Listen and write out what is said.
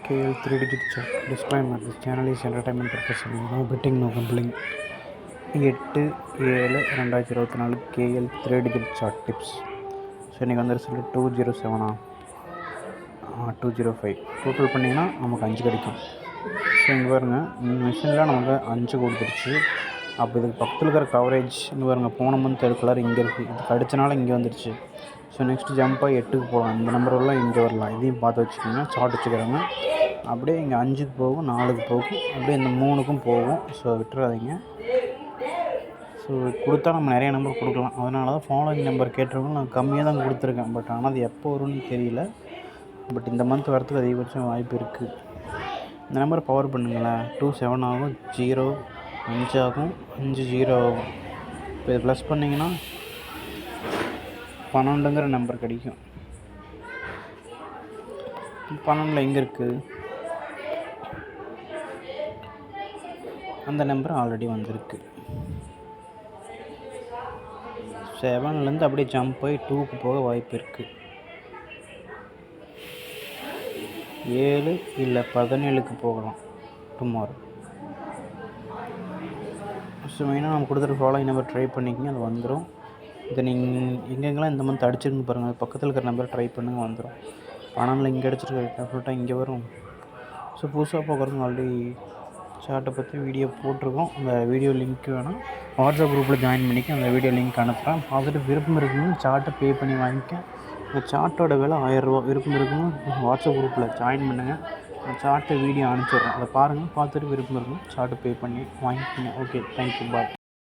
KL 3-digit chart. Disclaimer: This channel is entertainment purpose only. No betting, no gambling. 8/7/2024 KL 3-digit chart tips. So இன்றைக்கி வந்து result 207 205 total பண்ணிங்கன்னா நமக்கு 5 கிடைக்கும். So இங்கே பாருங்கள், மிஷினில் நமக்கு 5 கொடுத்துருச்சு. அப்போ இதுக்கு பக்கத்தில் இருக்கிற கவரேஜ் இங்கே பாருங்கள், போன மந்த் கலர் இங்கே இருக்குது, இதுக்கு அடித்தனால இங்கே வந்துடுச்சு. ஸோ நெக்ஸ்ட்டு ஜம்ப்பாக 8க்கு போகலாம், இந்த நம்பரெல்லாம் இங்கே வரலாம். இதையும் பார்த்து வச்சுக்கோங்க, சார்ட் வச்சுக்கிறாங்க. அப்படியே இங்கே 5க்கு போகும், 4க்கு போகும், அப்படியே இந்த 3க்கும் போகும். ஸோ விட்டுறாதீங்க. ஸோ கொடுத்தா நம்ம நிறைய நம்பர் கொடுக்கலாம். அதனால தான் ஃபாலோயிங் நம்பர் கேட்டிருக்கோம். நான் கம்மியாக தான் கொடுத்துருக்கேன். பட் ஆனால் அது எப்போ வரும்னு தெரியல. பட் இந்த மந்த் வரத்துக்கு அதிகபட்சம் வாய்ப்பு இருக்குது. இந்த நம்பரை பவர் பண்ணுங்களேன். 27 ஆகும், 0 5 ஆகும், 5 0 ஆகும். இப்போ இது ப்ளஸ் பண்ணிங்கன்னா 12ங்கிற நம்பர் கிடைக்கும். 12 எங்கே இருக்குது? அந்த நம்பர் ஆல்ரெடி வந்திருக்கு. 7லேருந்து அப்படியே ஜம்ப் ஆகி 2க்கு போக வாய்ப்பு இருக்குது. 7 இல்லை 17க்கு போகலாம் டுமாரோ. ஸோ மெயினாக நம்ம கொடுத்துருக்க ஃபாலோயிங் நம்பர் ட்ரை பண்ணிக்கங்க, அது வந்துடும். இதை நீங்கள் எங்கெங்கெல்லாம் இந்த மந்த் அடிச்சிருந்து பாருங்கள், அது பக்கத்தில் இருக்கிற நம்பர் ட்ரை பண்ணுங்கள், வந்துடும். 12 இங்கே அடிச்சிருக்க டெஃபினட்டாக இங்கே வரும். ஸோ புதுசாக பார்க்குறவங்க ஆல்ரெடி சார்ட்டை பற்றி வீடியோ போட்டிருக்கோம். அந்த வீடியோ லிங்க் வேணால் வாட்ஸ்அப் குரூப்பில் ஜாயின் பண்ணிக்க, அந்த வீடியோ லிங்க் அனுப்புகிறேன். பார்த்துட்டு விருப்பம் இருக்குன்னு சார்ட்டை பே பண்ணி வாங்கிக்க. இந்த சார்ட்டோட விலை 1000 ரூபா. விருப்பம் இருக்குன்னு வாட்ஸ்அப் குரூப்பில் ஜாயின் பண்ணுங்கள். அந்த சார்ட்டை வீடியோ அனுப்பிச்சிடுறேன், அதை பாருங்கள். பார்த்துட்டு விருப்பம் இருக்குன்னு சார்ட்டை பே பண்ணி வாங்கிக்கோங்க. ஓகே, தேங்க்யூ, பாய்.